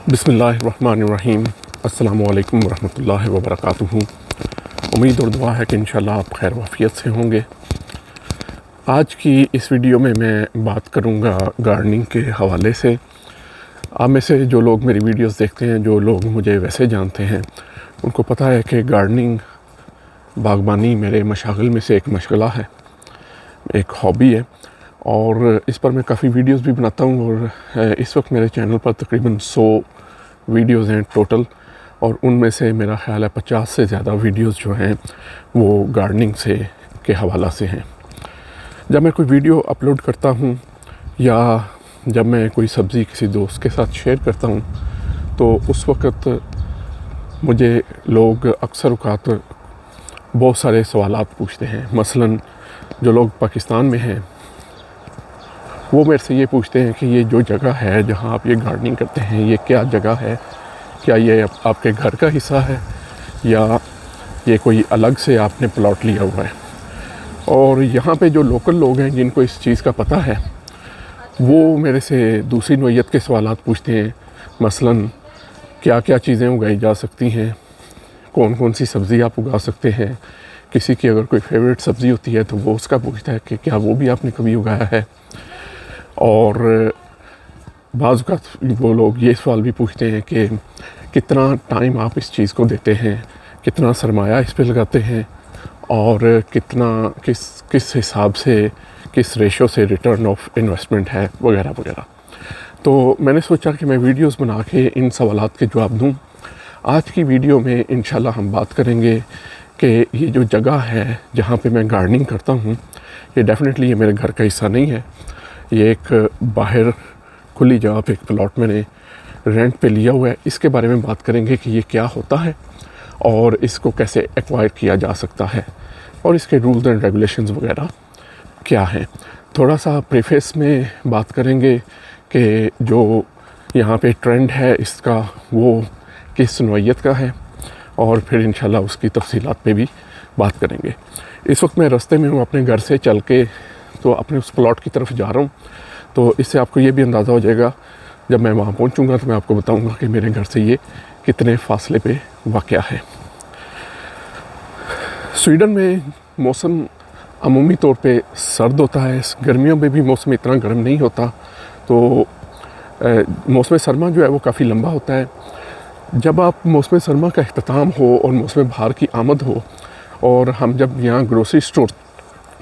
बिस्मिल्लाहिर्रहमानिर्रहीम। अस्सलामु अलैकुम वरहमतुल्लाहि वबरकातुहू। उम्मीद और दुआ है कि इंशाल्लाह आप खैर वाफियत से होंगे। आज की इस वीडियो में मैं बात करूंगा गार्डनिंग के हवाले से। आप में से जो लोग मेरी वीडियोस देखते हैं, जो लोग मुझे वैसे जानते हैं, उनको पता है कि गार्डनिंग, बागबानी मेरे मशागिल में से एक मशगला है, एक हॉबी है और इस पर मैं काफ़ी वीडियोस भी बनाता हूँ। और इस वक्त मेरे चैनल पर तकरीबन 100 वीडियोस हैं टोटल, और उनमें से मेरा ख़्याल है 50 से ज़्यादा वीडियोस जो हैं वो गार्डनिंग से के हवाला से हैं। जब मैं कोई वीडियो अपलोड करता हूँ या जब मैं कोई सब्ज़ी किसी दोस्त के साथ शेयर करता हूँ, तो उस वक़्त मुझे लोग अक्सर औक़ात बहुत सारे सवालात पूछते हैं। मसलन जो लोग पाकिस्तान में हैं वो मेरे से ये पूछते हैं कि ये जो जगह है जहाँ आप ये गार्डनिंग करते हैं, ये क्या जगह है? क्या ये आपके घर का हिस्सा है या ये कोई अलग से आपने प्लॉट लिया हुआ है? और यहाँ पे जो लोकल लोग हैं जिनको इस चीज़ का पता है, वो मेरे से दूसरी नौइयत के सवालात पूछते हैं। मसलन क्या क्या चीज़ें उगाई जा सकती हैं, कौन कौन सी सब्ज़ी आप उगा सकते हैं। किसी की अगर कोई फेवरेट सब्ज़ी होती है तो वो उसका पूछता है कि क्या वो भी आपने कभी उगाया है। और बाज़ औक़ात वो लोग ये सवाल भी पूछते हैं कि कितना टाइम आप इस चीज़ को देते हैं, कितना सरमाया इस पे लगाते हैं और कितना किस हिसाब से, किस रेशो से रिटर्न ऑफ इन्वेस्टमेंट है, वगैरह वगैरह। तो मैंने सोचा कि मैं वीडियोस बना के इन सवालात के जवाब दूँ। आज की वीडियो में इंशाल्लाह हम बात करेंगे कि ये जो जगह है जहाँ पे मैं गार्डनिंग करता हूँ, ये डेफ़िनेटली ये मेरे घर का हिस्सा नहीं है। ये एक बाहर खुली जगह पे एक प्लॉट मैंने रेंट पे लिया हुआ है। इसके बारे में बात करेंगे कि ये क्या होता है और इसको कैसे एक्वायर किया जा सकता है और इसके रूल्स एंड रेगुलेशंस वगैरह क्या हैं। थोड़ा सा प्रीफेस में बात करेंगे कि जो यहाँ पे ट्रेंड है इसका वो किस नौइयत का है, और फिर इंशाल्लाह उसकी तफसीलात पे भी बात करेंगे। इस वक्त मैं रास्ते में हूँ, अपने घर से चल के तो अपने उस प्लॉट की तरफ जा रहा हूँ। तो इससे आपको ये भी अंदाज़ा हो जाएगा, जब मैं वहाँ पहुँचूँगा तो मैं आपको बताऊँगा कि मेरे घर से ये कितने फ़ासले पे वाक़या है। स्वीडन में मौसम अमूमी तौर पे सर्द होता है। गर्मियों में भी मौसम इतना गर्म नहीं होता, तो मौसम सरमा जो है वो काफ़ी लंबा होता है। जब आप मौसम सरमा का अख्ताम हो और मौसम बहार की आमद हो, और हम जब यहाँ ग्रोसरी स्टोर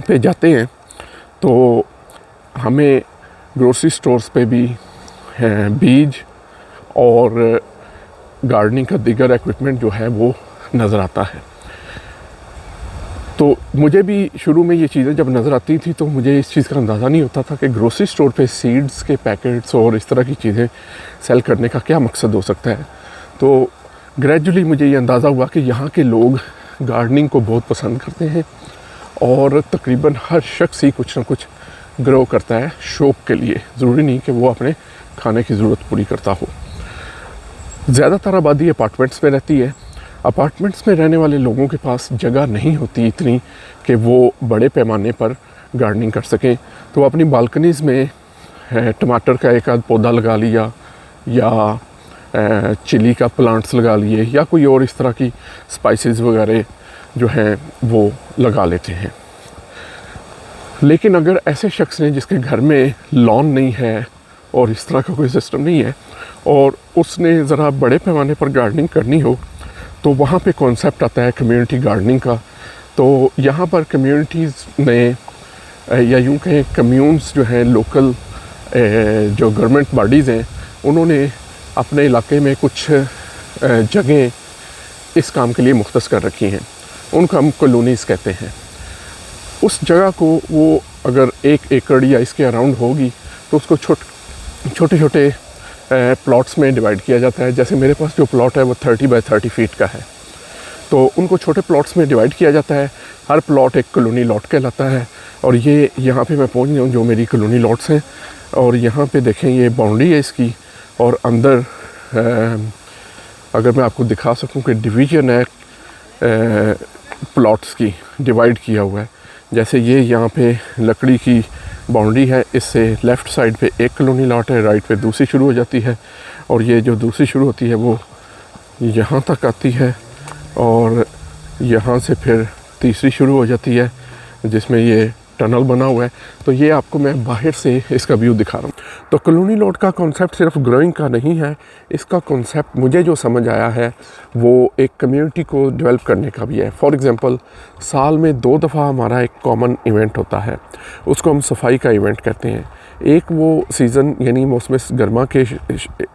पे जाते हैं तो हमें ग्रोसरी स्टोर्स पे भी बीज और गार्डनिंग का दीगर इक्विपमेंट जो है वो नज़र आता है। तो मुझे भी शुरू में ये चीज़ें जब नज़र आती थी तो मुझे इस चीज़ का अंदाज़ा नहीं होता था कि ग्रोसरी स्टोर पे सीड्स के पैकेट्स और इस तरह की चीज़ें सेल करने का क्या मकसद हो सकता है। तो ग्रेजुअली मुझे ये अंदाज़ा हुआ कि यहाँ के लोग गार्डनिंग को बहुत पसंद करते हैं और तकरीबन हर शख्स ही कुछ ना कुछ ग्रो करता है शौक़ के लिए। ज़रूरी नहीं कि वो अपने खाने की ज़रूरत पूरी करता हो। ज़्यादातर आबादी अपार्टमेंट्स में रहती है। अपार्टमेंट्स में रहने वाले लोगों के पास जगह नहीं होती इतनी कि वो बड़े पैमाने पर गार्डनिंग कर सकें, तो अपनी बालकनीज़ में टमाटर का एक आध पौधा लगा लिया या चिली का प्लांट्स लगा लिए या कोई और इस तरह की स्पाइसेस वगैरह जो हैं वो लगा लेते हैं। लेकिन अगर ऐसे शख्स ने जिसके घर में लॉन नहीं है और इस तरह का कोई सिस्टम नहीं है और उसने ज़रा बड़े पैमाने पर गार्डनिंग करनी हो, तो वहाँ पे कॉन्सेप्ट आता है कम्युनिटी गार्डनिंग का। तो यहाँ पर कम्युनिटीज़ ने या यूँ कहें कम्यून्स जो हैं, लोकल जो गवर्नमेंट बॉडीज़ हैं, उन्होंने अपने इलाके में कुछ जगह इस काम के लिए मुख्तस कर रखी हैं। उनको हम कॉलोनीज़ कहते हैं। उस जगह को वो अगर 1 एकड़ या इसके अराउंड होगी तो उसको छोटे छोटे प्लॉट्स में डिवाइड किया जाता है। जैसे मेरे पास जो प्लॉट है वो 30 बाय 30 फीट का है, तो उनको छोटे प्लॉट्स में डिवाइड किया जाता है। हर प्लॉट एक कॉलोनी लॉट कहलाता है। और ये यहाँ पे मैं पहुँच गया हूँ जो मेरी कॉलोनी लॉट्स हैं, और यहाँ पे देखें ये बाउंड्री है इसकी, और अंदर अगर मैं आपको दिखा सकूँ कि डिवीज़न है प्लॉट्स की, डिवाइड किया हुआ है। जैसे ये यहाँ पे लकड़ी की बाउंड्री है, इससे लेफ़्ट साइड पे एक कॉलोनी लॉट है, राइट पे दूसरी शुरू हो जाती है, और ये जो दूसरी शुरू होती है वो यहाँ तक आती है, और यहाँ से फिर तीसरी शुरू हो जाती है जिसमें ये टनल बना हुआ है। तो ये आपको मैं बाहर से इसका व्यू दिखा रहा हूँ। तो कॉलोनी लॉट का कॉन्सेप्ट सिर्फ ग्रोइंग का नहीं है, इसका कॉन्सेप्ट मुझे जो समझ आया है वो एक कम्युनिटी को डेवलप करने का भी है। फॉर एग्ज़ाम्पल, साल में 2 दफ़ा हमारा एक कॉमन इवेंट होता है, उसको हम सफाई का इवेंट कहते हैं। एक वो सीज़न यानी मौसम गर्मा के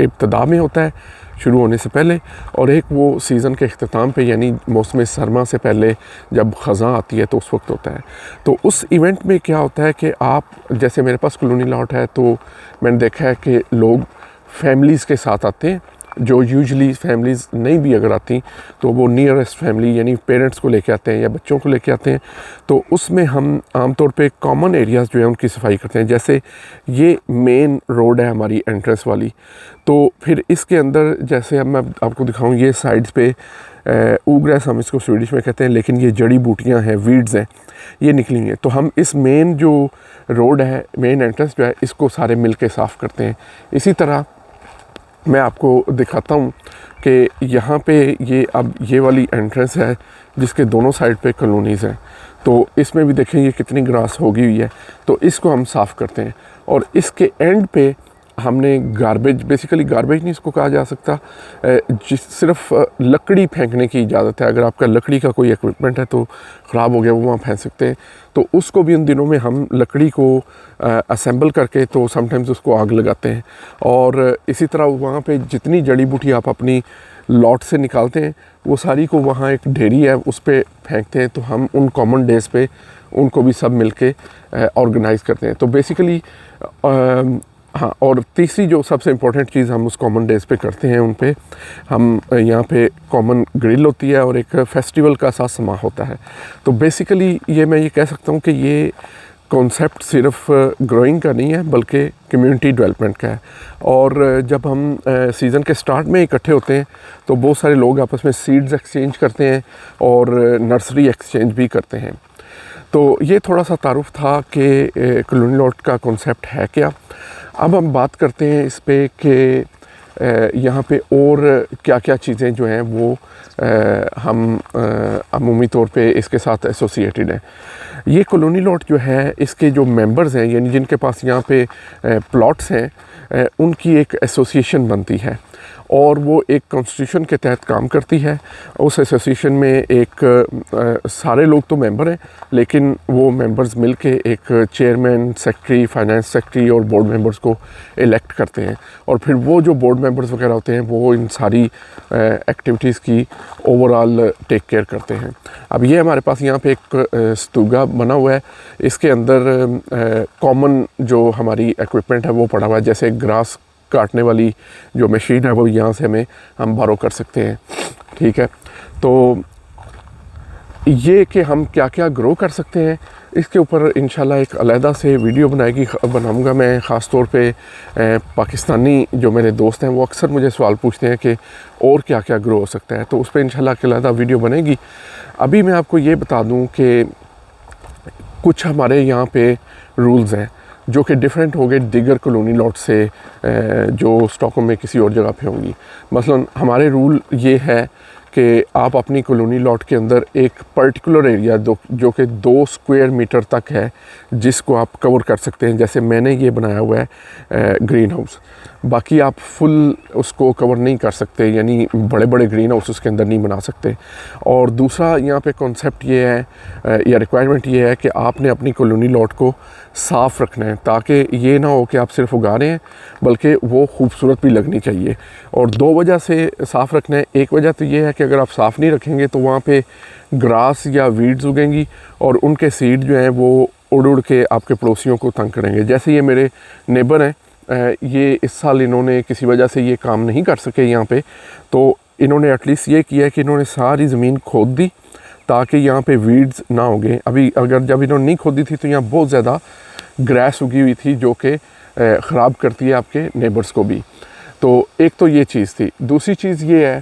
इब्तिदा में होता है, शुरू होने से पहले, और एक वो सीज़न के अख्ताम पे यानी मौसम सरमा से पहले जब ख़ज़ां आती है तो उस वक्त होता है। तो उस इवेंट में क्या होता है कि आप, जैसे मेरे पास कॉलोनी लॉट है, तो मैंने देखा है कि लोग फैमिलीज़ के साथ आते हैं, जो यूजुअली फैमिलीज़ नहीं भी अगर आती तो वो नियरेस्ट फैमिली यानी पेरेंट्स को लेके आते हैं या बच्चों को लेके आते हैं। तो उसमें हम आमतौर पे कॉमन एरियाज़ जो है उनकी सफाई करते हैं। जैसे ये मेन रोड है हमारी एंट्रेंस वाली, तो फिर इसके अंदर जैसे अब मैं आपको दिखाऊं, ये साइड्स पे ऊग्रेस हम इसको स्वीडिश में कहते हैं, लेकिन ये जड़ी बूटियाँ हैं, वीड्स हैं, ये निकली हैं। तो हम इस मेन जो रोड है, मेन एंट्रेंस जो है, इसको सारे मिल के साफ़ करते हैं। इसी तरह मैं आपको दिखाता हूँ कि यहाँ पे ये अब ये वाली एंट्रेंस है जिसके दोनों साइड पे कॉलोनीज़ हैं, तो इसमें भी देखें ये कितनी ग्रास होगी हुई है। तो इसको हम साफ़ करते हैं, और इसके एंड पे हमने गार्बेज, बेसिकली गार्बेज नहीं इसको कहा जा सकता, सिर्फ लकड़ी फेंकने की इजाज़त है। अगर आपका लकड़ी का कोई इक्विपमेंट है तो ख़राब हो गया, वो वहाँ फेंक सकते हैं। तो उसको भी उन दिनों में हम लकड़ी को असेंबल करके तो समटाइम्स उसको आग लगाते हैं। और इसी तरह वहाँ पे जितनी जड़ी बूटी आप अपनी लॉट से निकालते हैं वो सारी को वहाँ एक ढेरी है उस पर फेंकते हैं। तो हम उन कॉमन डेज़ पे उनको भी सब मिल के ऑर्गेनाइज़ करते हैं। तो बेसिकली हाँ, और तीसरी जो सबसे इम्पोर्टेंट चीज़ हम उस कॉमन डेज़ पे करते हैं, उन पे हम यहाँ पे कॉमन ग्रिल होती है और एक फेस्टिवल का सा समा होता है। तो बेसिकली ये मैं ये कह सकता हूँ कि ये कॉन्सेप्ट सिर्फ ग्रोइंग का नहीं है बल्कि कम्युनिटी डेवलपमेंट का है। और जब हम सीज़न के स्टार्ट में इकट्ठे होते हैं तो बहुत सारे लोग आपस में सीड्स एक्सचेंज करते हैं और नर्सरी एक्सचेंज भी करते हैं। तो ये थोड़ा सा तारुफ था कि कॉलोनी लॉट का कॉन्सेप्ट है क्या। अब हम बात करते हैं इस पे कि यहाँ पे और क्या क्या चीज़ें जो हैं वो हम अमूमी तौर पे इसके साथ एसोसिएटेड हैं। ये कॉलोनी लॉट जो है, इसके जो मेंबर्स हैं यानी जिनके पास यहाँ पे प्लॉट्स हैं, उनकी एक एसोसिएशन बनती है और वो एक कॉन्स्टिट्यूशन के तहत काम करती है। उस एसोसिएशन में एक सारे लोग तो मेंबर हैं, लेकिन वो मेंबर्स मिलके एक चेयरमैन, सेक्रेटरी, फाइनेंस सेक्रेटरी और बोर्ड मेंबर्स को इलेक्ट करते हैं। और फिर वो जो बोर्ड मेंबर्स वगैरह होते हैं वो इन सारी एक्टिविटीज़ की ओवरऑल टेक केयर करते हैं। अब ये हमारे पास यहाँ पे एक स्तूगा बना हुआ है, इसके अंदर कॉमन जो हमारी इक्विपमेंट है वो पड़ा हुआ है। जैसे ग्रास काटने वाली जो मशीन है वो यहाँ से हम बारो कर सकते हैं। ठीक है, तो ये कि हम क्या क्या ग्रो कर सकते हैं इसके ऊपर इंशाल्लाह एक अलहदा से वीडियो बनाऊंगा मैं। ख़ास तौर पे पाकिस्तानी जो मेरे दोस्त हैं वो अक्सर मुझे सवाल पूछते हैं कि और क्या क्या ग्रो हो सकता है, तो उस पर इंशाल्लाह एक अलहदा वीडियो बनेगी। अभी मैं आपको ये बता दूं कि कुछ हमारे यहाँ पे रूल्स हैं जो कि डिफरेंट होंगे दीगर कॉलोनी लॉट से जो स्टॉकहोम में किसी और जगह पे होंगी। मसलन हमारे रूल ये है कि आप अपनी कॉलोनी लॉट के अंदर एक पर्टिकुलर एरिया जो कि 2 स्क्वायर मीटर तक है जिसको आप कवर कर सकते हैं। जैसे मैंने ये बनाया हुआ है ग्रीन हाउस, बाकी आप फुल उसको कवर नहीं कर सकते, यानी बड़े बड़े ग्रीन हाउस उसके अंदर नहीं बना सकते। और दूसरा यहाँ पे कॉन्सेप्ट ये है या रिक्वायरमेंट ये है कि आपने अपनी कॉलोनी लॉट को साफ़ रखना है, ताकि ये ना हो कि आप सिर्फ उगा रहे हैं बल्कि वो खूबसूरत भी लगनी चाहिए। और 2 वजह से साफ़ रखना है। एक वजह तो ये है कि अगर आप साफ़ नहीं रखेंगे तो वहाँ पे ग्रास या वीड्स उगेंगी और उनके सीड जो हैं वो उड़ उड़ के आपके पड़ोसियों को तंग करेंगे। जैसे ये मेरे नेबर हैं, ये इस साल इन्होंने किसी वजह से ये काम नहीं कर सके यहाँ पे, तो इन्होंने एटलीस्ट ये किया कि इन्होंने सारी ज़मीन खोद दी ताकि यहाँ पे वीड्स ना उगें। अभी अगर जब इन्होंने नहीं खोदी थी तो यहाँ बहुत ज़्यादा ग्रास उगी हुई थी जो कि ख़राब करती है आपके नेबर्स को भी। तो एक तो ये चीज़ थी। दूसरी चीज़ ये है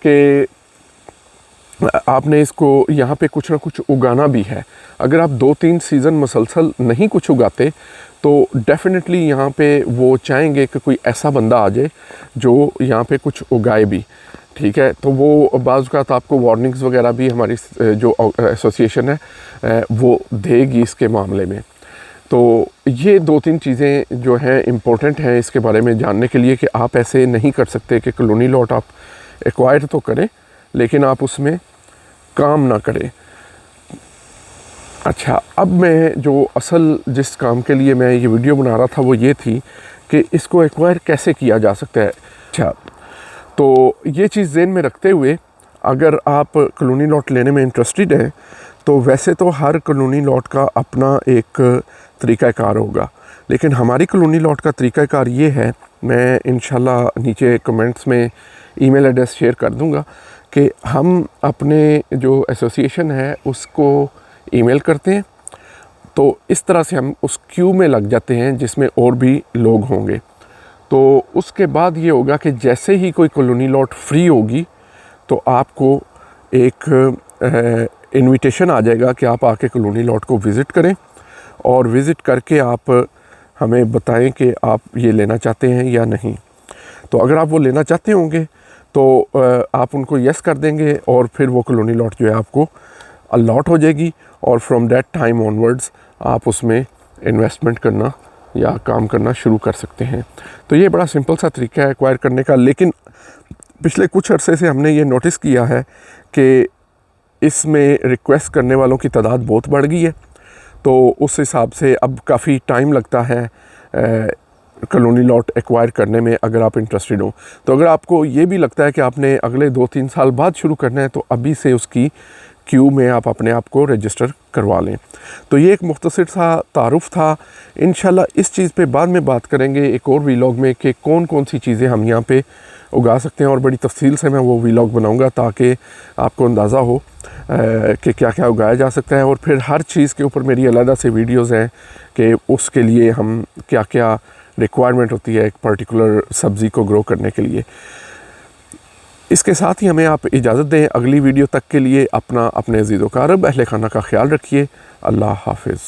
कि आपने इसको यहाँ पे कुछ ना कुछ उगाना भी है। अगर आप 2-3 सीज़न मुसलसल नहीं कुछ उगाते तो डेफ़िनेटली यहाँ पे वो चाहेंगे कि कोई ऐसा बंदा आ जाए जो यहाँ पे कुछ उगाए भी, ठीक है। तो वो बाज़ औक़ात आपको वार्निंग्स वगैरह भी हमारी जो एसोसिएशन है वो देगी इसके मामले में। तो ये 2-3 चीज़ें जो हैं इम्पोर्टेंट हैं इसके बारे में जानने के लिए कि आप ऐसे नहीं कर सकते कि कॉलोनी लॉट आप एक्वायर तो करें लेकिन आप उसमें काम ना करें। अच्छा, अब मैं जो असल जिस काम के लिए मैं ये वीडियो बना रहा था वो ये थी कि इसको एक्वायर कैसे किया जा सकता है। अच्छा, तो ये चीज़ ज़हन में रखते हुए अगर आप कॉलोनी लॉट लेने में इंटरेस्टेड हैं तो वैसे तो हर कॉलोनी लॉट का अपना एक तरीक़ाकार होगा, लेकिन हमारी कॉलोनी लॉट का तरीक़ाकार ये है, मैं इंशाल्लाह नीचे कमेंट्स में ईमेल एड्रेस शेयर कर दूंगा कि हम अपने जो एसोसिएशन है उसको ईमेल करते हैं, तो इस तरह से हम उस क्यू में लग जाते हैं जिसमें और भी लोग होंगे। तो उसके बाद ये होगा कि जैसे ही कोई कॉलोनी लॉट फ्री होगी तो आपको एक इनविटेशन आ जाएगा कि आप आके कॉलोनी लॉट को विज़िट करें और विज़िट करके आप हमें बताएं कि आप ये लेना चाहते हैं या नहीं। तो अगर आप वो लेना चाहते होंगे तो आप उनको यस कर देंगे और फिर वो कॉलोनी लॉट जो है आपको अलॉट हो जाएगी और फ्रॉम दैट टाइम ऑनवर्ड्स आप उसमें इन्वेस्टमेंट करना या काम करना शुरू कर सकते हैं। तो ये बड़ा सिंपल सा तरीका है एक्वायर करने का, लेकिन पिछले कुछ अरसे से हमने ये नोटिस किया है कि इसमें रिक्वेस्ट करने वालों की तादाद बहुत बढ़ गई है। तो उस हिसाब से अब काफ़ी टाइम लगता है कॉलोनी लॉट एक्वायर करने में अगर आप इंटरेस्टेड हो। तो अगर आपको ये भी लगता है कि आपने अगले 2-3 साल बाद शुरू करना है तो अभी से उसकी क्यू में आप अपने आप को रजिस्टर करवा लें। तो ये एक मुख्तसर सा तारुफ था। इंशाल्लाह इस चीज़ पे बाद में बात करेंगे एक और वीलॉग में कि कौन कौन सी चीज़ें हम यहाँ पे उगा सकते हैं और बड़ी तफसील से मैं वो वीलॉग बनाऊँगा ताकि आपको अंदाज़ा हो कि क्या क्या उगाया जा सकता है। और फिर हर चीज़ के ऊपर मेरी अलग से वीडियोज़ हैं कि उसके लिए हम क्या क्या रिक्वायरमेंट होती है एक पर्टिकुलर सब्ज़ी को ग्रो करने के लिए। इसके साथ ही हमें आप इजाज़त दें। अगली वीडियो तक के लिए अपने अज़ीज़ व अक़ारिब अहले खाना का ख्याल रखिए। अल्लाह हाफ़िज़।